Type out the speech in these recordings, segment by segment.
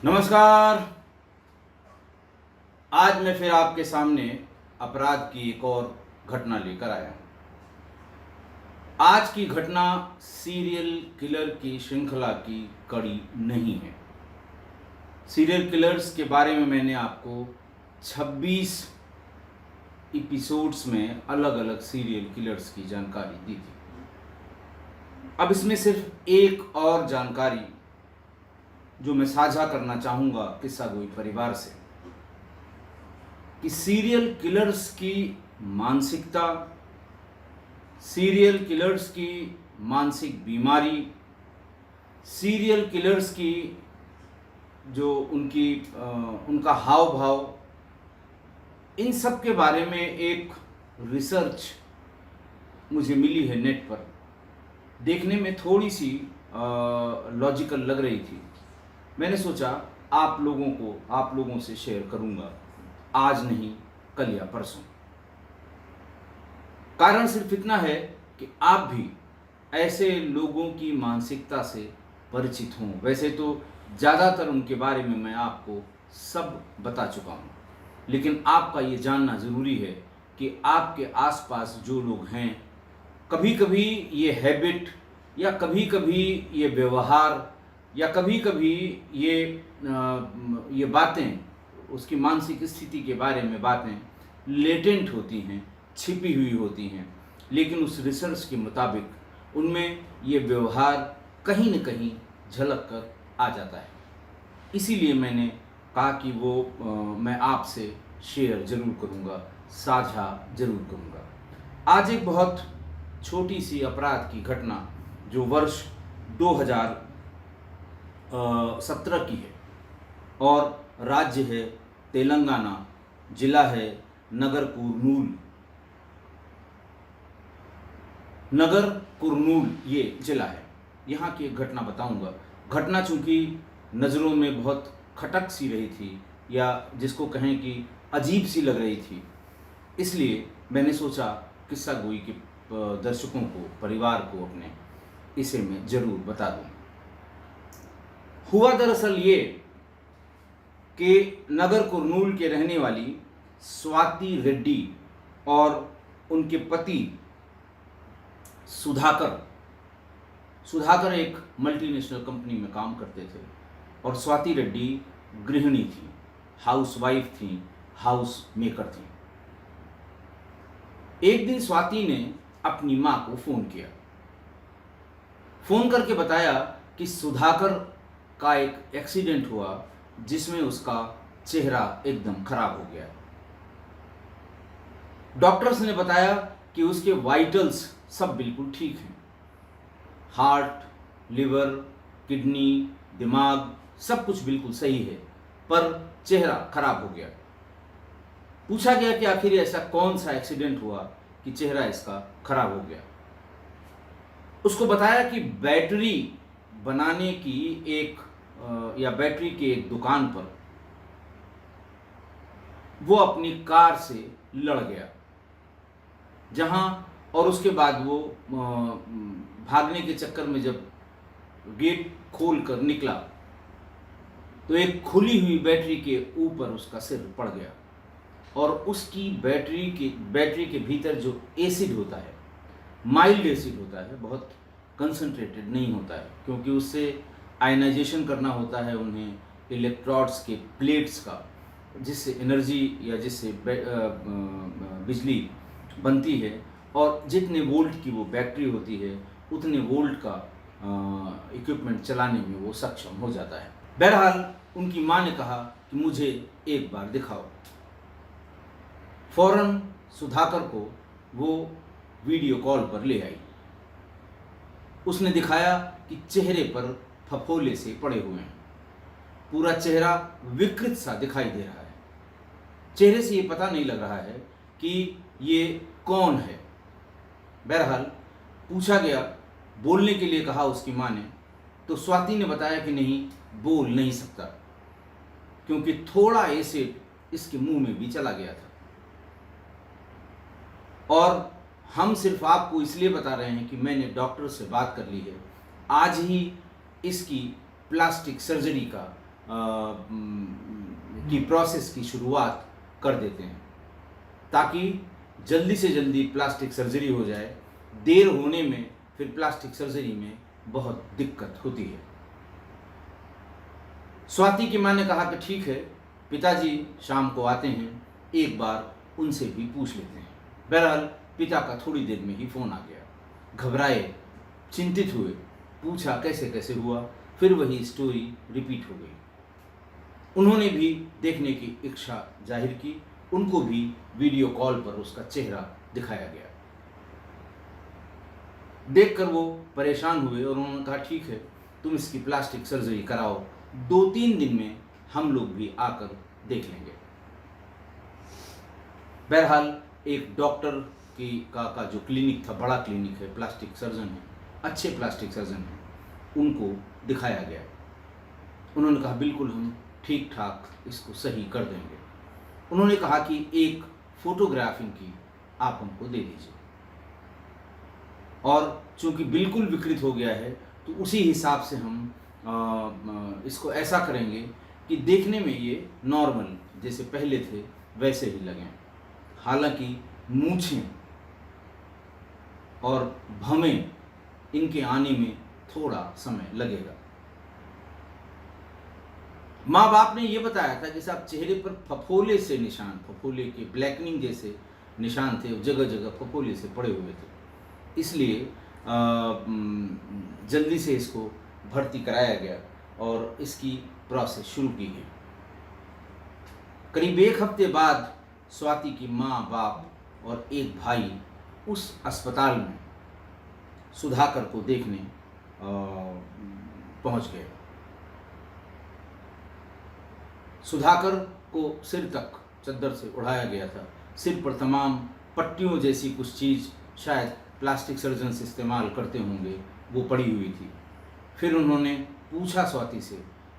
नमस्कार। आज मैं फिर आपके सामने अपराध की एक और घटना लेकर आया हूं। आज की घटना सीरियल किलर की श्रृंखला की कड़ी नहीं है। सीरियल किलर्स के बारे में मैंने आपको 26 एपिसोड्स में अलग अलग सीरियल किलर्स की जानकारी दी थी। अब इसमें सिर्फ एक और जानकारी जो मैं साझा करना चाहूँगा किस्सा गोई परिवार से, कि सीरियल किलर्स की मानसिकता, सीरियल किलर्स की मानसिक बीमारी, सीरियल किलर्स की जो उनका हाव भाव, इन सब के बारे में एक रिसर्च मुझे मिली है नेट पर। देखने में थोड़ी सी लॉजिकल लग रही थी। मैंने सोचा आप लोगों से शेयर करूंगा, आज नहीं कल या परसों। कारण सिर्फ इतना है कि आप भी ऐसे लोगों की मानसिकता से परिचित हों। वैसे तो ज़्यादातर उनके बारे में मैं आपको सब बता चुका हूँ, लेकिन आपका ये जानना ज़रूरी है कि आपके आसपास जो लोग हैं, कभी कभी ये हैबिट या कभी कभी ये व्यवहार या कभी कभी ये बातें, उसकी मानसिक स्थिति के बारे में बातें लेटेंट होती हैं, छिपी हुई होती हैं, लेकिन उस रिसर्च के मुताबिक उनमें ये व्यवहार कहीं न कहीं झलक कर आ जाता है। इसीलिए मैंने कहा कि मैं आपसे शेयर ज़रूर करूँगा, साझा ज़रूर करूँगा। आज एक बहुत छोटी सी अपराध की घटना जो वर्ष 2017 की है और राज्य है तेलंगाना, जिला है नगर कुर्नूल ये जिला है। यहाँ की एक घटना बताऊंगा। घटना चूंकि नज़रों में बहुत खटक सी रही थी, या जिसको कहें कि अजीब सी लग रही थी, इसलिए मैंने सोचा किस्सा गोई के दर्शकों को, परिवार को अपने, इसे मैं ज़रूर बता दूं। हुआ दरअसल ये कि नगर कुर्नूल के रहने वाली स्वाति रेड्डी और उनके पति सुधाकर एक मल्टीनेशनल कंपनी में काम करते थे और स्वाति रेड्डी गृहिणी थी, हाउसवाइफ थी, हाउस मेकर थी। एक दिन स्वाति ने अपनी मां को फोन किया। फोन करके बताया कि सुधाकर का एक एक्सीडेंट हुआ जिसमें उसका चेहरा एकदम खराब हो गया। डॉक्टर्स ने बताया कि उसके वाइटल्स सब बिल्कुल ठीक हैं, हार्ट, लिवर, किडनी, दिमाग सब कुछ बिल्कुल सही है, पर चेहरा खराब हो गया। पूछा गया कि आखिर ऐसा कौन सा एक्सीडेंट हुआ कि चेहरा इसका खराब हो गया। उसको बताया कि बैटरी बनाने की बैटरी के एक दुकान पर वो अपनी कार से लड़ गया, और उसके बाद वो भागने के चक्कर में जब गेट खोल कर निकला तो एक खुली हुई बैटरी के ऊपर उसका सिर पड़ गया, और उसकी बैटरी के भीतर जो एसिड होता है, माइल्ड एसिड होता है, बहुत कंसंट्रेटेड नहीं होता है, क्योंकि उससे आयनाइजेशन करना होता है उन्हें इलेक्ट्रोड्स के प्लेट्स का, जिससे एनर्जी या जिससे बिजली बनती है, और जितने वोल्ट की वो बैटरी होती है उतने वोल्ट का इक्विपमेंट चलाने में वो सक्षम हो जाता है। बहरहाल उनकी माँ ने कहा कि मुझे एक बार दिखाओ। फौरन सुधाकर को वो वीडियो कॉल पर ले आई। उसने दिखाया कि चेहरे पर फफोले से पड़े हुए हैं, पूरा चेहरा विकृत सा दिखाई दे रहा है। चेहरे से ये पता नहीं लग रहा है कि ये कौन है। बहरहाल पूछा गया, बोलने के लिए कहा उसकी माँ ने, तो स्वाति ने बताया कि नहीं, बोल नहीं सकता, क्योंकि थोड़ा एसिड इसके मुंह में भी चला गया था। और हम सिर्फ आपको इसलिए बता रहे हैं कि मैंने डॉक्टर से बात कर ली है, आज ही इसकी प्लास्टिक सर्जरी का की प्रोसेस की शुरुआत कर देते हैं ताकि जल्दी से जल्दी प्लास्टिक सर्जरी हो जाए। देर होने में फिर प्लास्टिक सर्जरी में बहुत दिक्कत होती है। स्वाति की माँ ने कहा कि ठीक है, पिताजी शाम को आते हैं, एक बार उनसे भी पूछ लेते हैं। बहरहाल पिता का थोड़ी देर में ही फ़ोन आ गया। घबराए, चिंतित हुए, पूछा कैसे कैसे हुआ, फिर वही स्टोरी रिपीट हो गई। उन्होंने भी देखने की इच्छा जाहिर की। उनको भी वीडियो कॉल पर उसका चेहरा दिखाया गया। देखकर वो परेशान हुए और उन्होंने कहा ठीक है, तुम इसकी प्लास्टिक सर्जरी कराओ, 2-3 दिन में हम लोग भी आकर देख लेंगे। बहरहाल एक डॉक्टर का जो क्लिनिक था, बड़ा क्लिनिक है, प्लास्टिक सर्जन है, अच्छे प्लास्टिक सर्जन हैं, उनको दिखाया गया। उन्होंने कहा बिल्कुल हम ठीक ठाक इसको सही कर देंगे। उन्होंने कहा कि एक फोटोग्राफ इनकी आप हमको दे दीजिए, और चूंकि बिल्कुल विकृत हो गया है तो उसी हिसाब से हम इसको ऐसा करेंगे कि देखने में ये नॉर्मल जैसे पहले थे वैसे ही लगें। हालांकि मूछें और भवें इनके आने में थोड़ा समय लगेगा। माँ बाप ने ये बताया था कि साहब चेहरे पर फफोले से निशान, फफोले के ब्लैकनिंग जैसे निशान थे, जगह जगह फफोले से पड़े हुए थे, इसलिए जल्दी से इसको भर्ती कराया गया और इसकी प्रोसेस शुरू की गई। करीब 1 हफ्ते बाद स्वाति की माँ बाप और एक भाई उस अस्पताल में सुधाकर को देखने पहुंच गए। सुधाकर को सिर तक चद्दर से उड़ाया गया था। सिर पर तमाम पट्टियों जैसी कुछ चीज़, शायद प्लास्टिक सर्जन्स इस्तेमाल करते होंगे, वो पड़ी हुई थी। फिर उन्होंने पूछा स्वाति से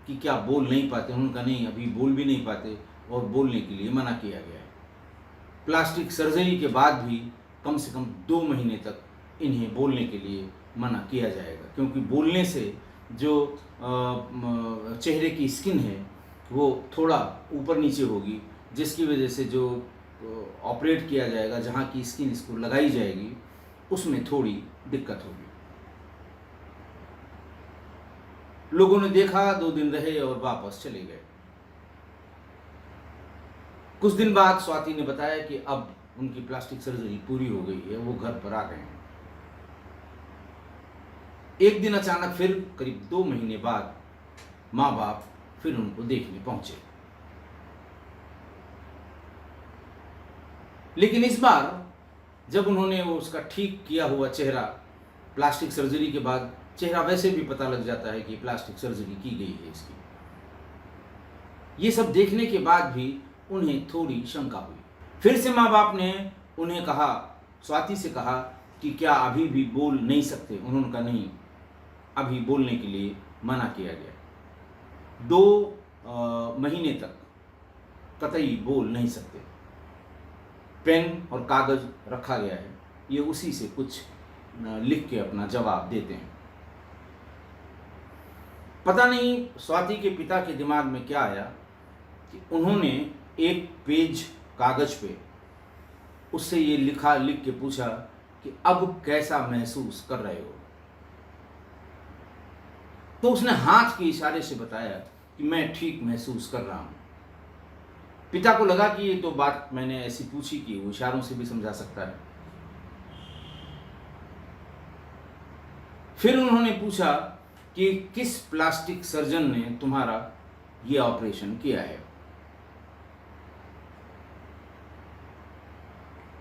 कि क्या बोल नहीं पाते? उनका नहीं, अभी बोल भी नहीं पाते और बोलने के लिए मना किया गया है। प्लास्टिक सर्जरी के बाद भी कम से कम 2 महीने तक इन्हें बोलने के लिए मना किया जाएगा, क्योंकि बोलने से जो चेहरे की स्किन है वो थोड़ा ऊपर नीचे होगी, जिसकी वजह से जो ऑपरेट किया जाएगा, जहाँ की स्किन इसको लगाई जाएगी, उसमें थोड़ी दिक्कत होगी। लोगों ने देखा, 2 दिन रहे और वापस चले गए। कुछ दिन बाद स्वाति ने बताया कि अब उनकी प्लास्टिक सर्जरी पूरी हो गई है, वो घर पर आ गए हैं। एक दिन अचानक फिर करीब 2 महीने बाद माँ बाप फिर उनको देखने पहुंचे, लेकिन इस बार जब उन्होंने वो उसका ठीक किया हुआ चेहरा, प्लास्टिक सर्जरी के बाद चेहरा वैसे भी पता लग जाता है कि प्लास्टिक सर्जरी की गई है इसकी, ये सब देखने के बाद भी उन्हें थोड़ी शंका हुई। फिर से माँ बाप ने उन्हें कहा, स्वाति से कहा कि क्या अभी भी बोल नहीं सकते? उन्होंने कहा नहीं, अभी बोलने के लिए मना किया गया। 2 महीने तक कतई बोल नहीं सकते। पेन और कागज रखा गया है, ये उसी से कुछ लिख के अपना जवाब देते हैं। पता नहीं स्वाति के पिता के दिमाग में क्या आया कि उन्होंने एक पेज कागज पे उससे ये लिख के पूछा कि अब कैसा महसूस कर रहे हो? तो उसने हाथ के इशारे से बताया कि मैं ठीक महसूस कर रहा हूं। पिता को लगा कि ये तो बात मैंने ऐसी पूछी कि वो इशारों से भी समझा सकता है। फिर उन्होंने पूछा कि किस प्लास्टिक सर्जन ने तुम्हारा ये ऑपरेशन किया है?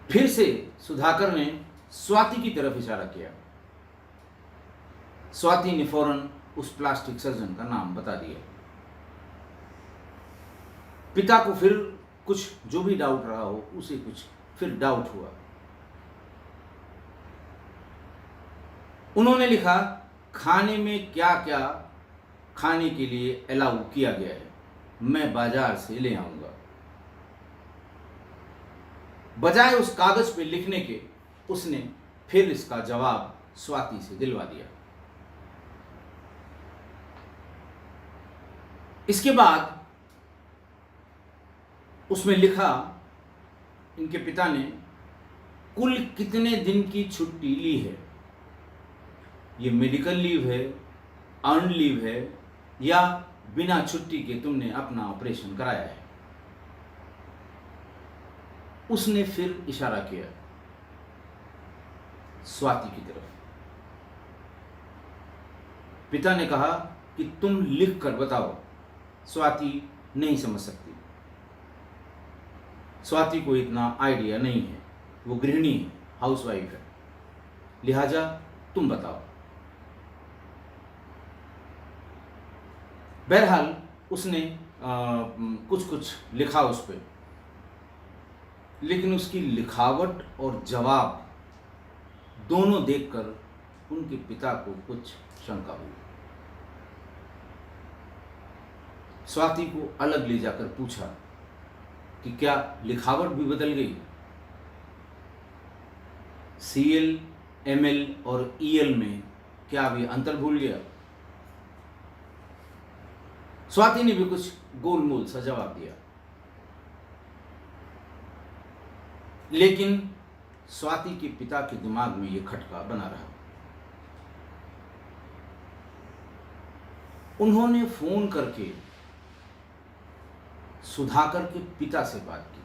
फिर से सुधाकर ने स्वाति की तरफ इशारा किया। स्वाति ने फौरन उस प्लास्टिक सर्जन का नाम बता दिया। पिता को फिर कुछ जो भी डाउट रहा हो, उसे कुछ फिर डाउट हुआ। उन्होंने लिखा, खाने में क्या क्या खाने के लिए अलाउ किया गया है, मैं बाजार से ले आऊंगा। बजाय उस कागज पे लिखने के, उसने फिर इसका जवाब स्वाति से दिलवा दिया। इसके बाद उसमें लिखा, इनके पिता ने, कुल कितने दिन की छुट्टी ली है, ये मेडिकल लीव है, अर्न लीव है, या बिना छुट्टी के तुमने अपना ऑपरेशन कराया है। उसने फिर इशारा किया स्वाति की तरफ। पिता ने कहा कि तुम लिख कर बताओ। स्वाति नहीं समझ सकती, स्वाति को इतना आइडिया नहीं है, वो गृहिणी है, हाउसवाइफ है, लिहाजा तुम बताओ। बहरहाल उसने कुछ कुछ लिखा उस पर, लेकिन उसकी लिखावट और जवाब दोनों देखकर उनके पिता को कुछ शंका हुई। स्वाति को अलग ले जाकर पूछा कि क्या लिखावट भी बदल गई, CL, ML और EL में क्या अभी अंतर भूल गया। स्वाति ने भी कुछ गोलमोल सा जवाब दिया, लेकिन स्वाति के पिता के दिमाग में यह खटका बना रहा। उन्होंने फोन करके सुधाकर के पिता से बात की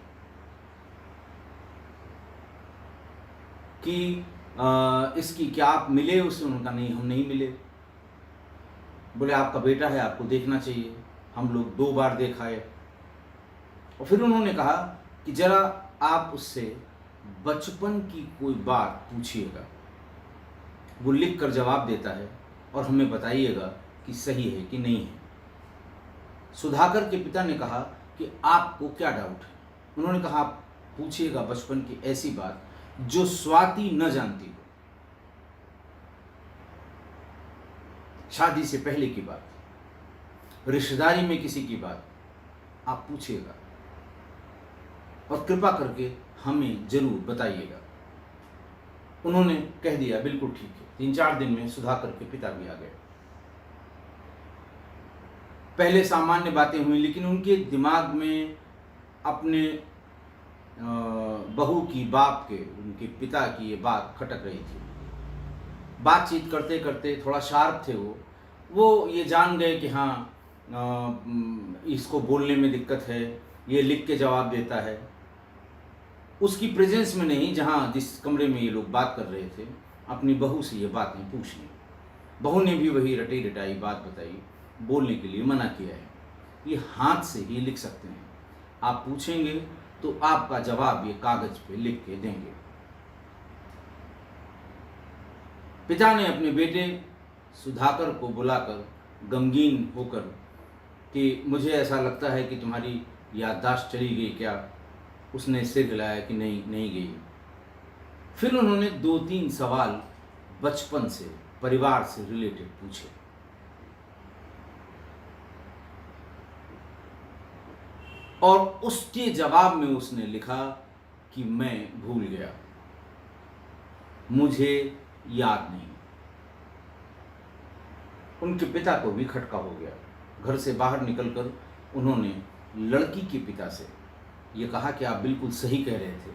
कि इसकी क्या आप मिले उससे। उन्होंने कहा नहीं, हम नहीं मिले। बोले आपका बेटा है, आपको देखना चाहिए, हम लोग 2 बार देखा है। और फिर उन्होंने कहा कि जरा आप उससे बचपन की कोई बात पूछिएगा, वो लिख कर जवाब देता है और हमें बताइएगा कि सही है कि नहीं है। सुधाकर के पिता ने कहा कि आपको क्या डाउट है। उन्होंने कहा आप पूछिएगा बचपन की ऐसी बात जो स्वाति न जानती हो, शादी से पहले की बात, रिश्तेदारी में किसी की बात, आप पूछिएगा और कृपा करके हमें जरूर बताइएगा। उन्होंने कह दिया बिल्कुल ठीक है। 3-4 दिन में सुधाकर के पिता भी आ गए। पहले सामान्य बातें हुई, लेकिन उनके दिमाग में अपने बहू की, बाप के, उनके पिता की ये बात खटक रही थी। बातचीत करते करते थोड़ा शार्प थे वो ये जान गए कि हाँ इसको बोलने में दिक्कत है, ये लिख के जवाब देता है। उसकी प्रेजेंस में नहीं, जहाँ जिस कमरे में ये लोग बात कर रहे थे, अपनी बहू से ये बातें पूछ ली। बहू ने भी वही रटी रटाई बात बताई, बोलने के लिए मना किया है। ये हाथ से ही लिख सकते हैं, आप पूछेंगे तो आपका जवाब ये कागज पे लिख के देंगे। पिता ने अपने बेटे सुधाकर को बुलाकर गमगीन होकर कि मुझे ऐसा लगता है कि तुम्हारी याददाश्त चली गई क्या। उसने सिर हिलाया कि नहीं गई। फिर उन्होंने 2-3 सवाल बचपन से, परिवार से रिलेटेड पूछे। और उसके जवाब में उसने लिखा कि मैं भूल गया, मुझे याद नहीं। उनके पिता को भी खटका हो गया। घर से बाहर निकलकर उन्होंने लड़की के पिता से ये कहा कि आप बिल्कुल सही कह रहे थे,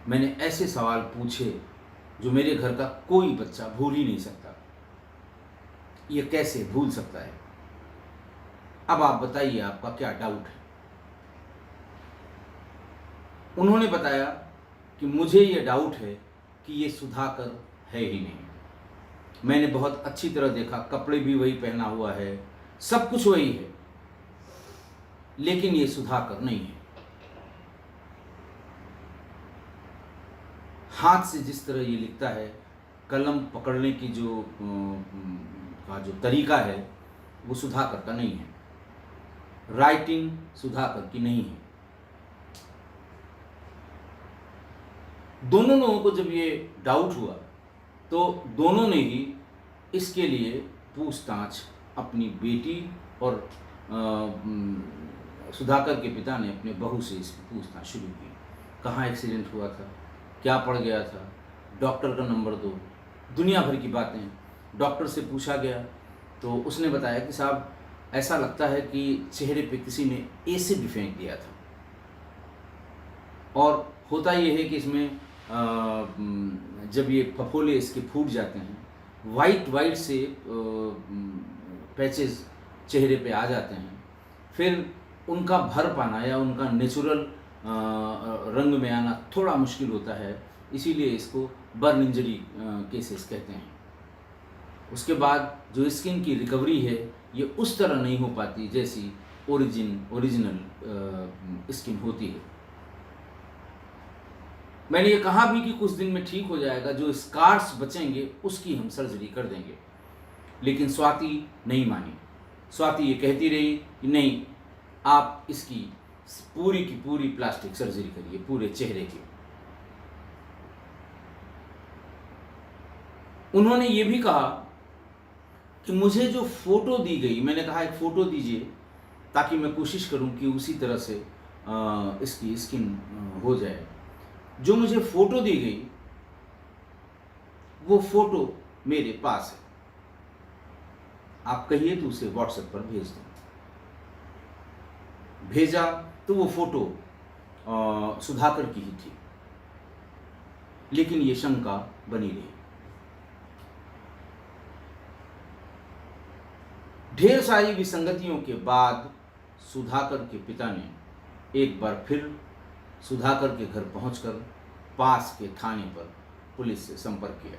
मैंने ऐसे सवाल पूछे जो मेरे घर का कोई बच्चा भूल ही नहीं सकता। ये कैसे भूल सकता है? अब आप बताइए आपका क्या डाउट है। उन्होंने बताया कि मुझे ये डाउट है कि ये सुधाकर है ही नहीं। मैंने बहुत अच्छी तरह देखा, कपड़े भी वही पहना हुआ है, सब कुछ वही है, लेकिन ये सुधाकर नहीं है। हाथ से जिस तरह ये लिखता है, कलम पकड़ने की जो तरीका है वो सुधाकर का नहीं है, राइटिंग सुधाकर की नहीं है। दोनों लोगों को जब ये डाउट हुआ तो दोनों ने ही इसके लिए पूछताछ अपनी बेटी और सुधाकर के पिता ने अपने बहू से इसकी पूछताछ शुरू की। कहाँ एक्सीडेंट हुआ था, क्या पड़ गया था, डॉक्टर का नंबर दो, दुनिया भर की बातें। डॉक्टर से पूछा गया तो उसने बताया कि साहब ऐसा लगता है कि चेहरे पे किसी ने एसिड फेंक दिया था। और होता ये है कि इसमें जब ये फफोले इसके फूट जाते हैं, वाइट वाइट से पैचेस चेहरे पे आ जाते हैं, फिर उनका भर पाना या उनका नेचुरल रंग में आना थोड़ा मुश्किल होता है, इसीलिए इसको बर्न इंजरी केसेस कहते हैं। उसके बाद जो स्किन की रिकवरी है ये उस तरह नहीं हो पाती जैसी ओरिजिनल स्किन होती है। मैंने ये कहा भी कि कुछ दिन में ठीक हो जाएगा, जो स्कार्स बचेंगे उसकी हम सर्जरी कर देंगे, लेकिन स्वाति नहीं मानी। स्वाति ये कहती रही कि नहीं, आप इसकी पूरी की पूरी प्लास्टिक सर्जरी करिए पूरे चेहरे की। उन्होंने ये भी कहा कि मुझे जो फोटो दी गई, मैंने कहा एक फ़ोटो दीजिए ताकि मैं कोशिश करूं कि उसी तरह से इसकी स्किन हो जाए। जो मुझे फ़ोटो दी गई वो फ़ोटो मेरे पास है, आप कहिए तो उसे व्हाट्सएप पर भेज दूं। भेजा तो वो फ़ोटो सुधाकर की ही थी, लेकिन ये शंका बनी रही। ढेर सारी विसंगतियों के बाद सुधाकर के पिता ने एक बार फिर सुधाकर के घर पहुंचकर पास के थाने पर पुलिस से संपर्क किया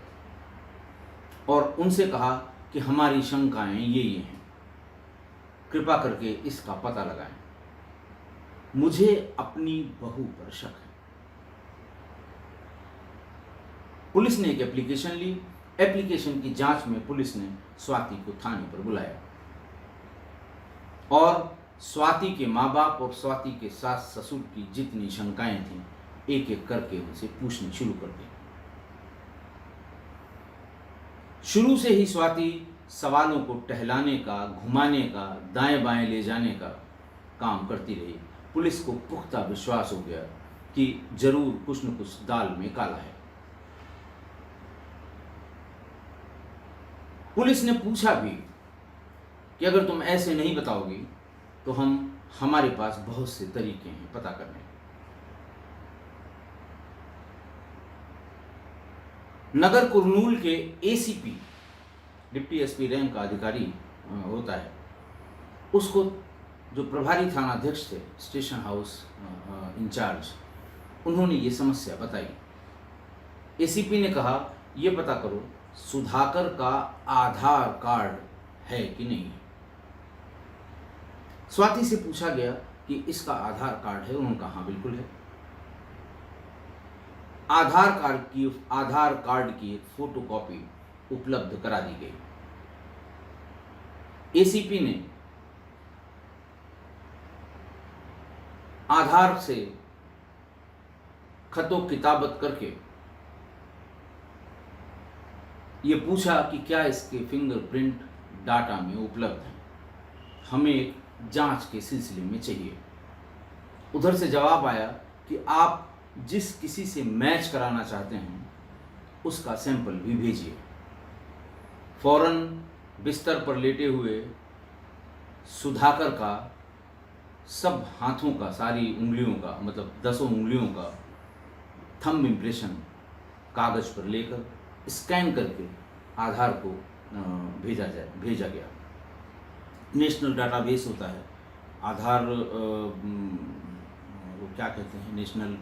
और उनसे कहा कि हमारी शंकाएं ये हैं, कृपा करके इसका पता लगाएं। मुझे अपनी बहू पर शक है। पुलिस ने एक एप्लीकेशन ली। एप्लीकेशन की जांच में पुलिस ने स्वाति को थाने पर बुलाया और स्वाति के माँ बाप और स्वाति के सास ससुर की जितनी शंकाएं थीं एक एक करके उनसे पूछनी शुरू कर दी। शुरू से ही स्वाति सवालों को टहलाने का, घुमाने का, दाएं बाएं ले जाने का काम करती रही। पुलिस को पुख्ता विश्वास हो गया कि जरूर कुछ न कुछ दाल में काला है। पुलिस ने पूछा भी कि अगर तुम ऐसे नहीं बताओगी तो हमारे पास बहुत से तरीके हैं पता करने के। नगर कुरनूल के एसीपी, डिप्टी एसपी रैंक का अधिकारी होता है, उसको जो प्रभारी थानाध्यक्ष थे, स्टेशन हाउस इंचार्ज, उन्होंने ये समस्या बताई। एसीपी ने कहा ये पता करो सुधाकर का आधार कार्ड है कि नहीं। स्वाति से पूछा गया कि इसका आधार कार्ड है, उन्होंने कहा हाँ बिल्कुल है। आधार कार्ड की एक फोटोकॉपी उपलब्ध करा दी गई। एसीपी ने आधार से खतो किताबत करके ये पूछा कि क्या इसके फिंगरप्रिंट डाटा में उपलब्ध है, हमें एक जांच के सिलसिले में चाहिए। उधर से जवाब आया कि आप जिस किसी से मैच कराना चाहते हैं उसका सैंपल भी भेजिए। फौरन बिस्तर पर लेटे हुए सुधाकर का सब हाथों का, सारी उंगलियों का, मतलब 10 उंगलियों का थंब इम्प्रेशन कागज पर लेकर स्कैन करके आधार को भेजा गया। नेशनल डाटाबेस होता है आधार, वो क्या कहते हैं, नेशनल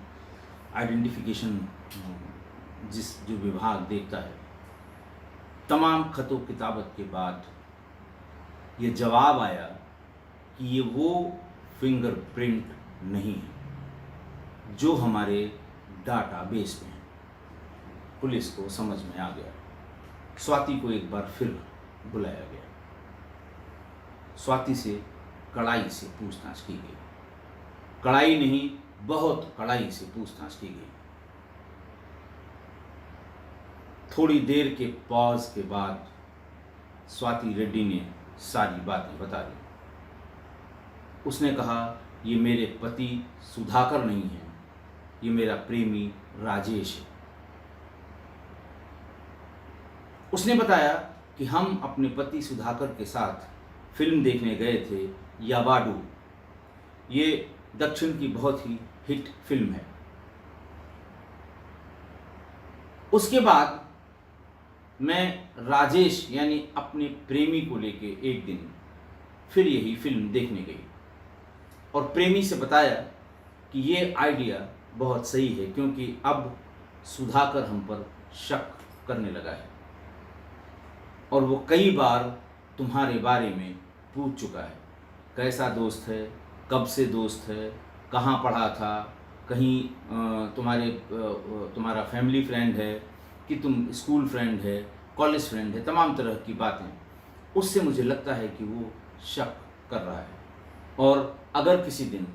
आइडेंटिफिकेशन, जो विभाग देखता है। तमाम खतो किताबत के बाद ये जवाब आया कि ये वो फिंगरप्रिंट नहीं है जो हमारे डाटाबेस में है। पुलिस को समझ में आ गया। स्वाति को एक बार फिर बुलाया गया। स्वाति से कड़ाई से पूछताछ की गई। कड़ाई नहीं, बहुत कड़ाई से पूछताछ की गई। थोड़ी देर के पॉज के बाद स्वाति रेड्डी ने सारी बातें बता दी। उसने कहा ये मेरे पति सुधाकर नहीं है, ये मेरा प्रेमी राजेश है। उसने बताया कि हम अपने पति सुधाकर के साथ फिल्म देखने गए थे यावाडू। ये दक्षिण की बहुत ही हिट फिल्म है। उसके बाद मैं राजेश यानी अपने प्रेमी को लेके एक दिन फिर यही फिल्म देखने गई और प्रेमी से बताया कि ये आइडिया बहुत सही है, क्योंकि अब सुधाकर हम पर शक करने लगा है और वो कई बार तुम्हारे बारे में पूछ चुका है। कैसा दोस्त है, कब से दोस्त है, कहाँ पढ़ा था, कहीं तुम्हारा फैमिली फ्रेंड है कि तुम स्कूल फ्रेंड है, कॉलेज फ्रेंड है, तमाम तरह की बातें। उससे मुझे लगता है कि वो शक कर रहा है और अगर किसी दिन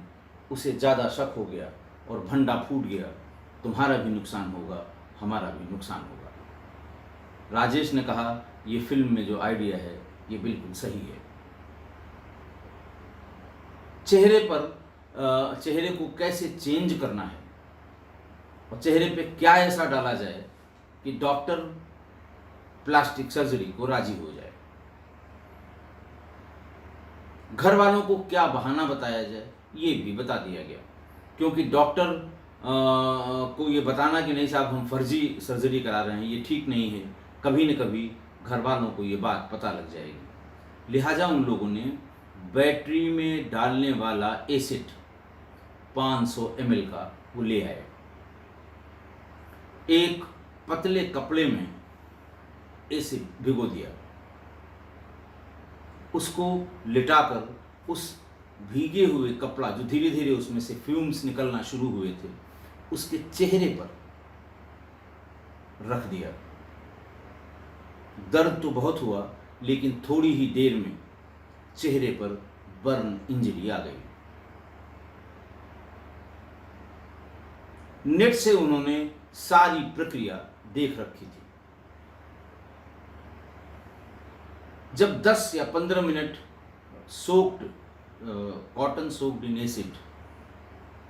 उसे ज़्यादा शक हो गया और भंडा फूट गया, तुम्हारा भी नुकसान होगा, हमारा भी नुकसान होगा। राजेश ने कहा, ये फिल्म में जो आइडिया है ये बिल्कुल सही है। चेहरे को कैसे चेंज करना है और चेहरे पे क्या ऐसा डाला जाए कि डॉक्टर प्लास्टिक सर्जरी को राजी हो जाए। घर वालों को क्या बहाना बताया जाए ये भी बता दिया गया, क्योंकि डॉक्टर को ये बताना कि नहीं साहब हम फर्जी सर्जरी करा रहे हैं ये ठीक नहीं है, कभी न कभी घर वालों को ये बात पता लग जाएगी। लिहाजा उन लोगों ने बैटरी में डालने वाला एसिड 500 ml का वो ले आए। एक पतले कपड़े में एसिड भिगो दिया, उसको लिटाकर उस भीगे हुए कपड़ा जो धीरे धीरे उसमें से फ्यूम्स निकलना शुरू हुए थे उसके चेहरे पर रख दिया। दर्द तो बहुत हुआ, लेकिन थोड़ी ही देर में चेहरे पर बर्न इंजरी आ गई। नेट से उन्होंने सारी प्रक्रिया देख रखी थी। जब 10 या 15 minute cotton soaked in acid,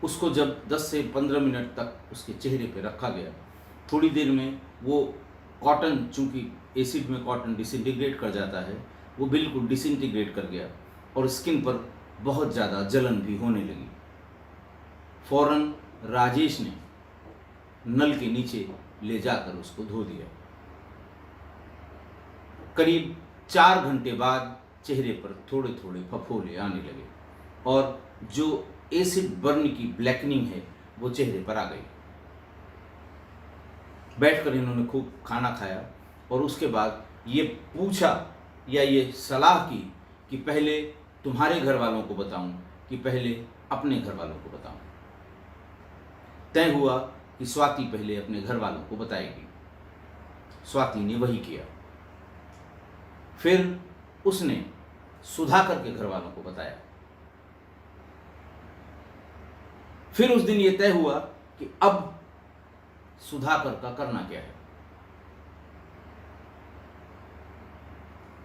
उसको जब 10 से 15 मिनट तक उसके चेहरे पे रखा गया, थोड़ी देर में वो कॉटन, चूंकि एसिड में कॉटन डिसइंटीग्रेट कर जाता है, वो बिल्कुल डिसइंटीग्रेट कर गया और स्किन पर बहुत ज़्यादा जलन भी होने लगी। फौरन राजेश ने नल के नीचे ले जाकर उसको धो दिया। करीब 4 घंटे बाद चेहरे पर थोड़े थोड़े फफोले आने लगे और जो एसिड बर्न की ब्लैकनिंग है वो चेहरे पर आ गई। बैठकर इन्होंने खूब खाना खाया और उसके बाद ये पूछा या ये सलाह की कि पहले तुम्हारे घर वालों को बताऊं कि पहले अपने घर वालों को बताऊं। तय हुआ कि स्वाति पहले अपने घर वालों को बताएगी। स्वाति ने वही किया। फिर उसने सुधाकर के घर वालों को बताया। फिर उस दिन ये तय हुआ कि अब सुधाकर का करना क्या है।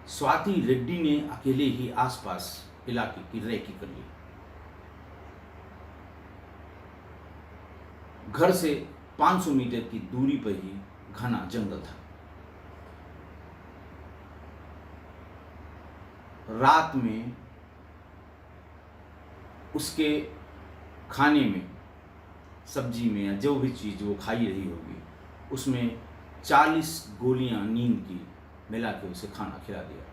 स्वाति रेड्डी ने अकेले ही आसपास इलाके की रेकी कर ली। घर से 500 मीटर की दूरी पर ही घना जंगल था। रात में उसके खाने में, सब्जी में या जो भी चीज़ वो खाई रही होगी, उसमें 40 गोलियां नींद की मिला के उसे खाना खिला दिया।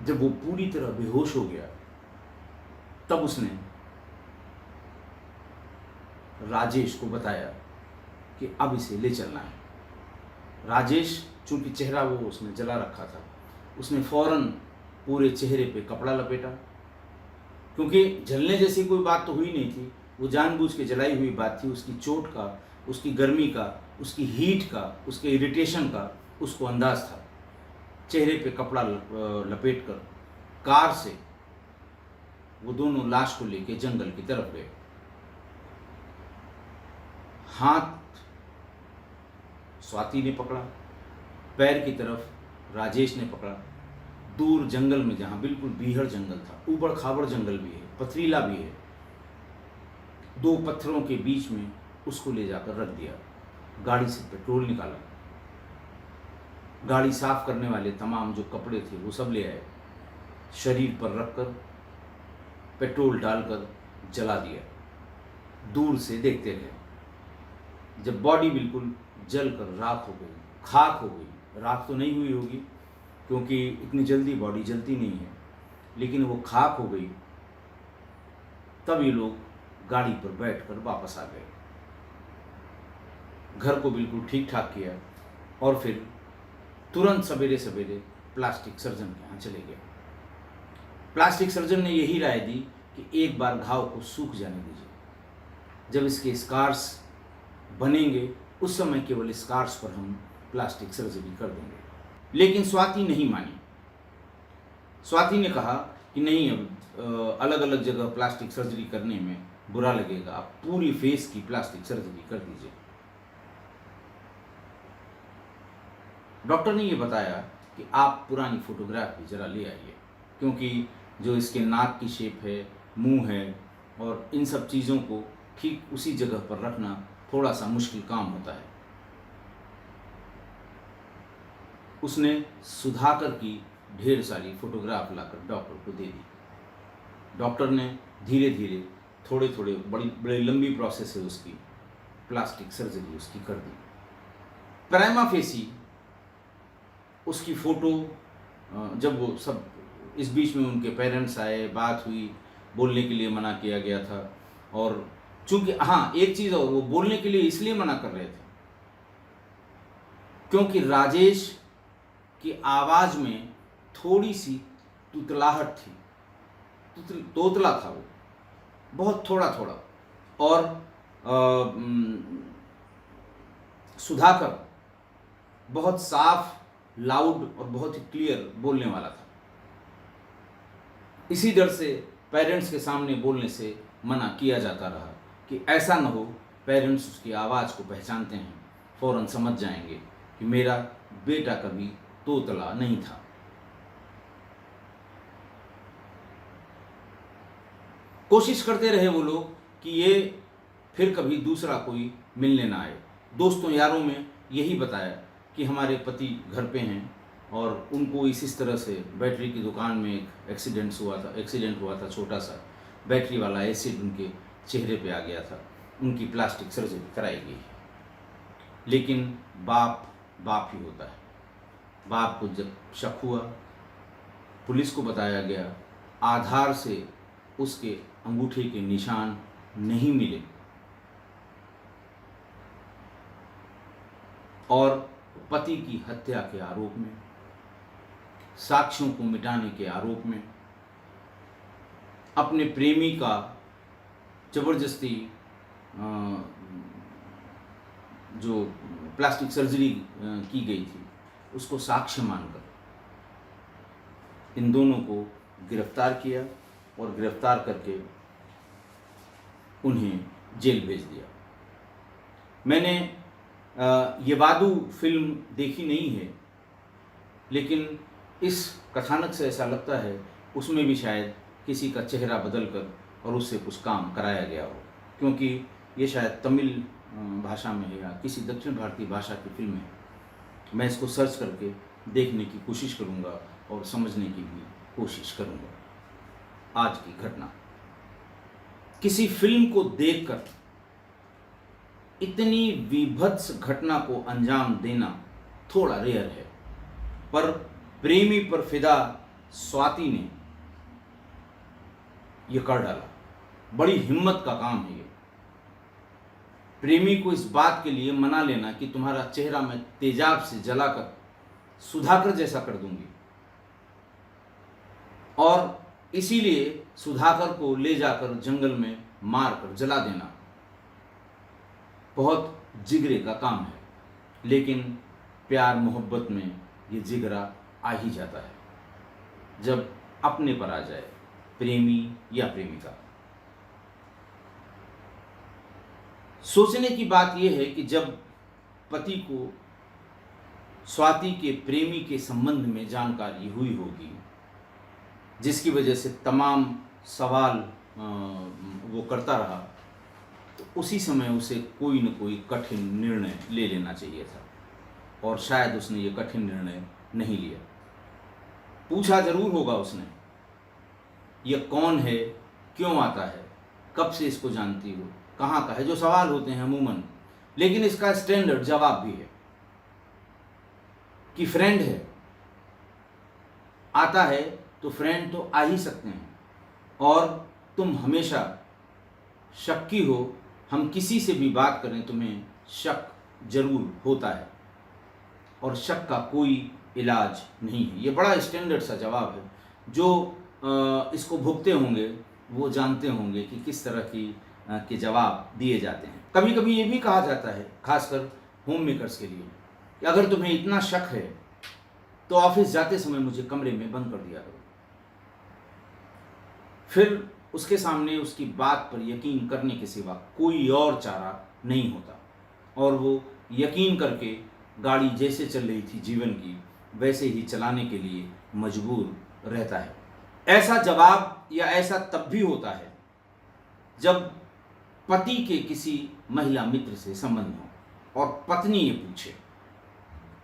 जब वो पूरी तरह बेहोश हो गया तब उसने राजेश को बताया कि अब इसे ले चलना है। राजेश, चूंकि चेहरा वो उसने जला रखा था, उसने फौरन पूरे चेहरे पे कपड़ा लपेटा, क्योंकि जलने जैसी कोई बात तो हुई नहीं थी, वो जानबूझ के जलाई हुई बात थी। उसकी चोट का, उसकी गर्मी का, उसकी हीट का, उसके इरिटेशन का उसको अंदाज था। चेहरे पे कपड़ा लपेट कर कार से वो दोनों लाश को लेके जंगल की तरफ गए। हाथ स्वाति ने पकड़ा, पैर की तरफ राजेश ने पकड़ा। दूर जंगल में, जहाँ बिल्कुल बीहड़ जंगल था, ऊबड़ खाबड़ जंगल भी है, पथरीला भी है, 2 पत्थरों के बीच में उसको ले जाकर रख दिया। गाड़ी से पेट्रोल निकाला, गाड़ी साफ करने वाले तमाम जो कपड़े थे वो सब ले आए, शरीर पर रखकर पेट्रोल डालकर जला दिया। दूर से देखते रहे। जब बॉडी बिल्कुल जलकर राख हो गई, खाक हो गई, राख तो नहीं हुई होगी क्योंकि इतनी जल्दी बॉडी जलती नहीं है, लेकिन वो खाक हो गई, तब ये लोग गाड़ी पर बैठकर वापस आ गए। घर को बिल्कुल ठीक ठाक किया और फिर तुरंत सवेरे सवेरे प्लास्टिक सर्जन के यहाँ चले गए। प्लास्टिक सर्जन ने यही राय दी कि एक बार घाव को सूख जाने दीजिए, जब इसके स्कार्स बनेंगे उस समय केवल स्कार्स पर हम प्लास्टिक सर्जरी कर देंगे। लेकिन स्वाति नहीं मानी। स्वाति ने कहा कि नहीं, अब अलग अलग जगह प्लास्टिक सर्जरी करने में बुरा लगेगा, आप पूरी फेस की प्लास्टिक सर्जरी कर दीजिए। डॉक्टर ने ये बताया कि आप पुरानी फोटोग्राफ भी जरा ले आइए, क्योंकि जो इसके नाक की शेप है, मुंह है और इन सब चीज़ों को ठीक उसी जगह पर रखना थोड़ा सा मुश्किल काम होता है। उसने सुधाकर की ढेर सारी फोटोग्राफ लाकर डॉक्टर को दे दी। डॉक्टर ने धीरे धीरे थोड़े थोड़े बड़ी लंबी प्रोसेस है उसकी, प्लास्टिक सर्जरी उसकी कर दी। प्राइमा फेसी उसकी फ़ोटो, जब वो सब इस बीच में उनके पेरेंट्स आए, बात हुई, बोलने के लिए मना किया गया था। और चूंकि हाँ, एक चीज़ और, वो बोलने के लिए इसलिए मना कर रहे थे क्योंकि राजेश की आवाज़ में थोड़ी सी तुतलाहट थी, तोतला था वो, बहुत थोड़ा थोड़ा। और सुधाकर बहुत साफ, लाउड और बहुत ही क्लियर बोलने वाला था। इसी डर से पेरेंट्स के सामने बोलने से मना किया जाता रहा कि ऐसा न हो पेरेंट्स उसकी आवाज़ को पहचानते हैं, फ़ौरन समझ जाएंगे कि मेरा बेटा कभी तोतला नहीं था। कोशिश करते रहे वो लोग कि ये फिर कभी दूसरा कोई मिलने ना आए। दोस्तों यारों में यही बताया कि हमारे पति घर पे हैं और उनको इस तरह से बैटरी की दुकान में एक एक्सीडेंट हुआ था, छोटा सा बैटरी वाला एसिड उनके चेहरे पे आ गया था, उनकी प्लास्टिक सर्जरी कराई गई। लेकिन बाप ही होता है। बाप को जब शक हुआ, पुलिस को बताया गया, आधार से उसके अंगूठे के निशान नहीं मिले और पति की हत्या के आरोप में, साक्ष्यों को मिटाने के आरोप में, अपने प्रेमी का जबरदस्ती जो प्लास्टिक सर्जरी की गई थी उसको साक्ष्य मानकर इन दोनों को गिरफ्तार किया और गिरफ्तार करके उन्हें जेल भेज दिया। मैंने ये वादू फिल्म देखी नहीं है, लेकिन इस कथानक से ऐसा लगता है उसमें भी शायद किसी का चेहरा बदलकर और उससे कुछ काम कराया गया हो, क्योंकि ये शायद तमिल भाषा में है या किसी दक्षिण भारतीय भाषा की फिल्म है। मैं इसको सर्च करके देखने की कोशिश करूँगा और समझने की भी कोशिश करूँगा। आज की घटना, किसी फिल्म को देखकर इतनी विभत्स घटना को अंजाम देना थोड़ा रेयर है, पर प्रेमी पर फिदा स्वाति ने यह कर डाला। बड़ी हिम्मत का काम है ये। प्रेमी को इस बात के लिए मना लेना कि तुम्हारा चेहरा मैं तेजाब से जलाकर सुधाकर जैसा कर दूंगी, और इसीलिए सुधाकर को ले जाकर जंगल में मारकर जला देना बहुत जिगरे का काम है। लेकिन प्यार मोहब्बत में ये जिगरा आ ही जाता है जब अपने पर आ जाए, प्रेमी या प्रेमिका। सोचने की बात यह है कि जब पति को स्वाति के प्रेमी के संबंध में जानकारी हुई होगी, जिसकी वजह से तमाम सवाल वो करता रहा, तो उसी समय उसे कोई न कोई कठिन निर्णय ले लेना चाहिए था। और शायद उसने ये कठिन निर्णय नहीं लिया। पूछा जरूर होगा उसने, ये कौन है, क्यों आता है, कब से इसको जानती हो, कहाँ का है, जो सवाल होते हैं अमूमन। लेकिन इसका स्टैंडर्ड जवाब भी है कि फ्रेंड है, आता है तो फ्रेंड तो आ ही सकते हैं, और तुम हमेशा शक्की हो, हम किसी से भी बात करें तुम्हें शक जरूर होता है, और शक का कोई इलाज नहीं है। ये बड़ा स्टैंडर्ड सा जवाब है। जो इसको भुगते होंगे वो जानते होंगे कि किस तरह के जवाब दिए जाते हैं। कभी कभी ये भी कहा जाता है, खासकर होम मेकर्स के लिए, कि अगर तुम्हें इतना शक है तो ऑफिस जाते समय मुझे कमरे में बंद कर दिया करो। फिर उसके सामने उसकी बात पर यकीन करने के सिवा कोई और चारा नहीं होता, और वो यकीन करके गाड़ी जैसे चल रही थी जीवन की वैसे ही चलाने के लिए मजबूर रहता है। ऐसा जवाब या ऐसा तब भी होता है जब पति के किसी महिला मित्र से संबंध हो और पत्नी ये पूछे,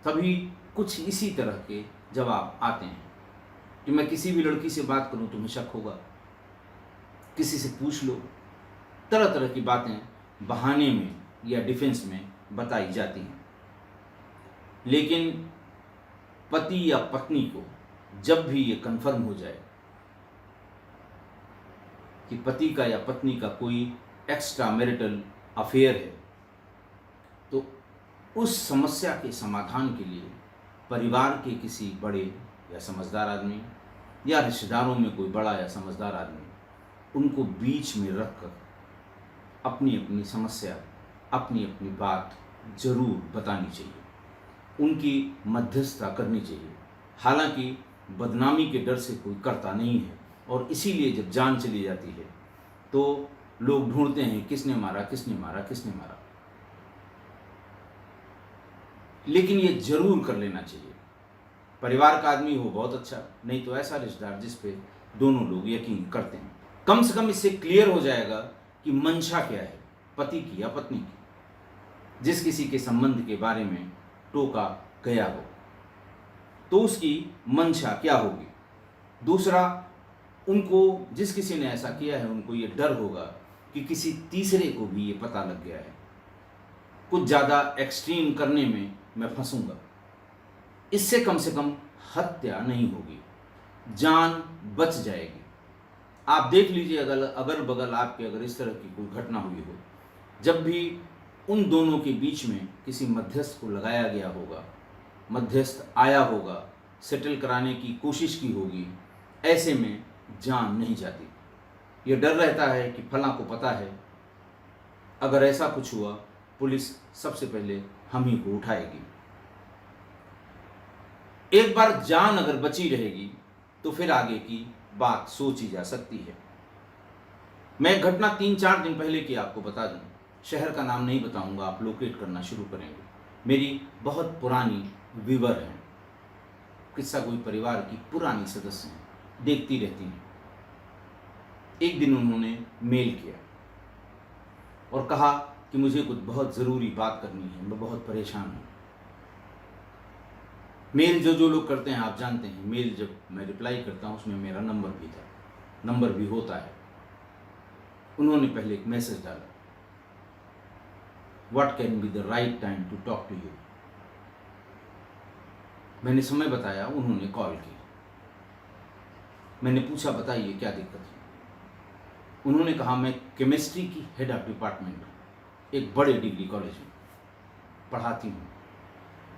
तभी कुछ इसी तरह के जवाब आते हैं कि मैं किसी भी लड़की से बात करूं तुम्हें शक होगा, किसी से पूछ लो। तरह तरह की बातें बहाने में या डिफेंस में बताई जाती हैं। लेकिन पति या पत्नी को जब भी ये कन्फर्म हो जाए कि पति का या पत्नी का कोई एक्स्ट्रा मैरिटल अफेयर है, तो उस समस्या के समाधान के लिए परिवार के किसी बड़े या समझदार आदमी या रिश्तेदारों में कोई बड़ा या समझदार आदमी उनको बीच में रखकर अपनी अपनी समस्या, अपनी अपनी बात जरूर बतानी चाहिए, उनकी मध्यस्थता करनी चाहिए। हालांकि बदनामी के डर से कोई करता नहीं है, और इसीलिए जब जान चली जाती है तो लोग ढूंढते हैं किसने मारा, किसने मारा, किसने मारा। लेकिन ये जरूर कर लेना चाहिए। परिवार का आदमी हो बहुत अच्छा, नहीं तो ऐसा रिश्तेदार जिस पे दोनों लोग यकीन करते हैं। कम से कम इससे क्लियर हो जाएगा कि मंशा क्या है, पति की या पत्नी की। जिस किसी के संबंध के बारे में टोका गया हो तो उसकी मंशा क्या होगी। दूसरा, उनको जिस किसी ने ऐसा किया है उनको ये डर होगा कि किसी तीसरे को भी ये पता लग गया है, कुछ ज़्यादा एक्सट्रीम करने में मैं फंसूंगा। इससे कम से कम हत्या नहीं होगी, जान बच जाएगी। आप देख लीजिए, अगल बगल आपके अगर इस तरह की कोई घटना हुई हो, जब भी उन दोनों के बीच में किसी मध्यस्थ को लगाया गया होगा, मध्यस्थ आया होगा, सेटल कराने की कोशिश की होगी, ऐसे में जान नहीं जाती। ये डर रहता है कि फलां को पता है, अगर ऐसा कुछ हुआ पुलिस सबसे पहले हम ही को उठाएगी। एक बार जान अगर बची रहेगी तो फिर आगे की बात सोची जा सकती है। मैं एक घटना 3-4 दिन पहले की आपको बता दूं, शहर का नाम नहीं बताऊंगा, आप लोकेट करना शुरू करेंगे। मेरी बहुत पुरानी व्यूवर हैं, किस्सा कोई परिवार की पुरानी सदस्य हैं, देखती रहती हैं। एक दिन उन्होंने मेल किया और कहा कि मुझे कुछ बहुत ज़रूरी बात करनी है, मैं बहुत परेशान हूँ। मेल जो लोग करते हैं आप जानते हैं, मेल जब मैं रिप्लाई करता हूँ उसमें मेरा नंबर भी था, नंबर भी होता है। उन्होंने पहले एक मैसेज डाला, what can be the right time to talk to you. मैंने समय बताया, उन्होंने कॉल की। मैंने पूछा बताइए क्या दिक्कत है। उन्होंने कहा मैं केमिस्ट्री की हेड ऑफ डिपार्टमेंट हूँ, एक बड़े डिग्री कॉलेज में पढ़ाती हूँ,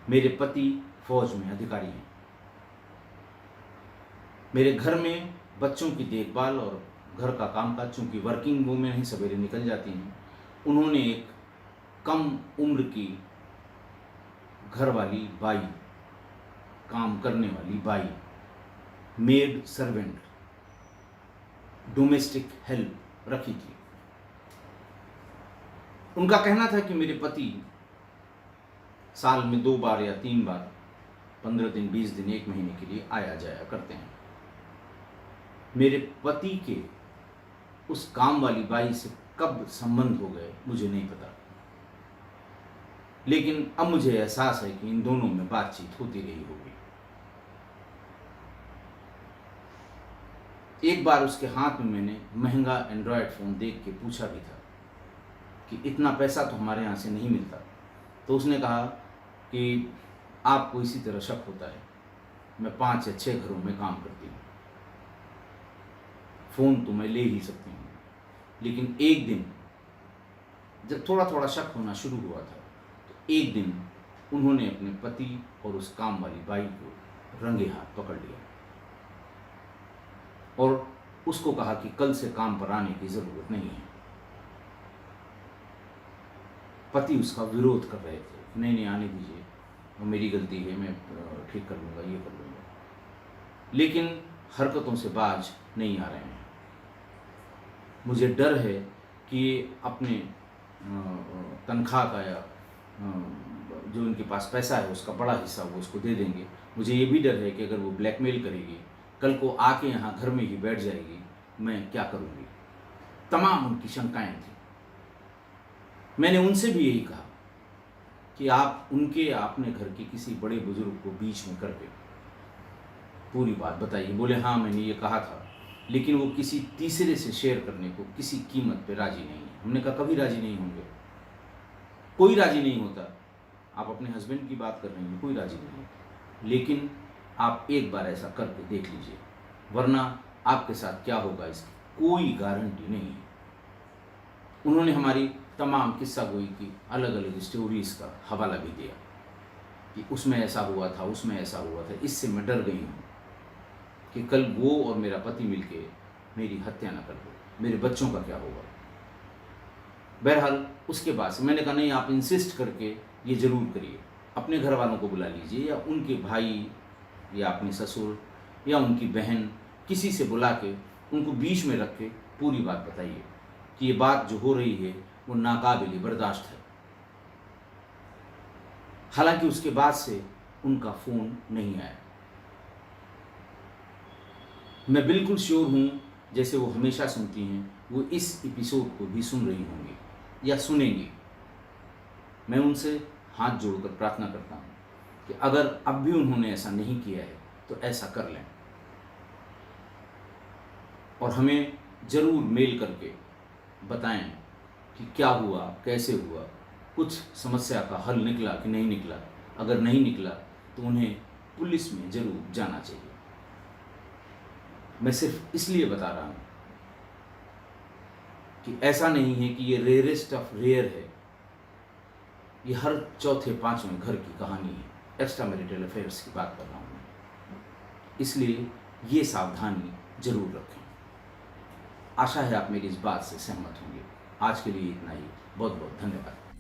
मेरे पति फौज में अधिकारी हैं, मेरे घर में बच्चों की देखभाल और घर का कामकाज, चूँकि वर्किंग वूमेन ही सवेरे निकल जाती हैं, उन्होंने एक कम उम्र की घर वाली बाई, काम करने वाली by, maid servant, domestic help रखी थी। उनका कहना था कि मेरे पति साल में 2 बार या 3 बार 15 दिन, 20 दिन, 1 महीने के लिए आया जाया करते हैं। मेरे पति के उस काम वाली बाई से कब संबंध हो गए मुझे नहीं पता। लेकिन अब मुझे एहसास है कि इन दोनों में बातचीत होती रही होगी। एक बार उसके हाथ में मैंने महंगा एंड्रॉयड फ़ोन देख के पूछा भी था कि इतना पैसा तो हमारे यहाँ से नहीं मिलता। तो उसने कहा कि आपको इसी तरह शक होता है, मैं 5 या 6 घरों में काम करती हूँ, फ़ोन तो मैं ले ही सकती हूँ। लेकिन एक दिन जब थोड़ा थोड़ा शक होना शुरू हुआ था, तो एक दिन उन्होंने अपने पति और उस काम वाली बाई को रंगे हाथ पकड़ लिया और उसको कहा कि कल से काम पर आने की ज़रूरत नहीं है। पति उसका विरोध कर रहे थे, नहीं नहीं आने दीजिए, मेरी गलती है, मैं ठीक कर लूँगा, ये कर लूँगा। लेकिन हरकतों से बाज नहीं आ रहे हैं। मुझे डर है कि अपने तनख्वाह का या जो उनके पास पैसा है उसका बड़ा हिस्सा वो उसको दे देंगे। मुझे ये भी डर है कि अगर वो ब्लैकमेल करेगी, कल को आके यहाँ घर में ही बैठ जाएगी, मैं क्या करूँगी। तमाम उनकी शंकाएं थी। मैंने उनसे भी यही कहा कि आप उनके अपने घर के किसी बड़े बुजुर्ग को बीच में करके पूरी बात बताइए। बोले हाँ मैंने ये कहा था, लेकिन वो किसी तीसरे से शेयर करने को किसी कीमत पे राजी नहीं है। हमने कहा कभी राजी नहीं होंगे, कोई राजी नहीं होता। आप अपने हस्बैंड की बात कर रही हैं, कोई राजी नहीं होता, लेकिन आप एक बार ऐसा करके देख लीजिए, वरना आपके साथ क्या होगा इसकी कोई गारंटी नहीं है। उन्होंने हमारी तमाम किस्सा गोई की अलग अलग स्टोरीज़ का हवाला भी दिया कि उसमें ऐसा हुआ था, उसमें ऐसा हुआ था। इससे मैं डर गई हूँ कि कल वो और मेरा पति मिलके मेरी हत्या न कर दो, मेरे बच्चों का क्या होगा। बहरहाल उसके बाद से मैंने कहा नहीं, आप इंसिस्ट करके ये ज़रूर करिए, अपने घर वालों को बुला लीजिए या उनके भाई या अपने ससुर या उनकी बहन, किसी से बुला के उनको बीच में रख के पूरी बात बताइए कि ये बात जो हो रही है वो नाकाबिल बर्दाश्त है। हालांकि उसके बाद से उनका फ़ोन नहीं आया। मैं बिल्कुल श्योर हूँ जैसे वो हमेशा सुनती हैं, वो इस एपिसोड को भी सुन रही होंगी या सुनेंगी। मैं उनसे हाथ जोड़कर प्रार्थना करता हूँ कि अगर अब भी उन्होंने ऐसा नहीं किया है तो ऐसा कर लें और हमें ज़रूर मेल करके बताएं कि क्या हुआ, कैसे हुआ, कुछ समस्या का हल निकला कि नहीं निकला। अगर नहीं निकला तो उन्हें पुलिस में ज़रूर जाना चाहिए। मैं सिर्फ इसलिए बता रहा हूँ कि ऐसा नहीं है कि ये रेयरेस्ट ऑफ रेयर है, ये हर चौथे पांचवें घर की कहानी है। एक्स्ट्रा मैरिटल अफेयर्स की बात कर रहा हूँ मैं, इसलिए ये सावधानी जरूर रखें। आशा है आप मेरी इस बात से सहमत होंगे। आज के लिए इतना ही, बहुत बहुत धन्यवाद।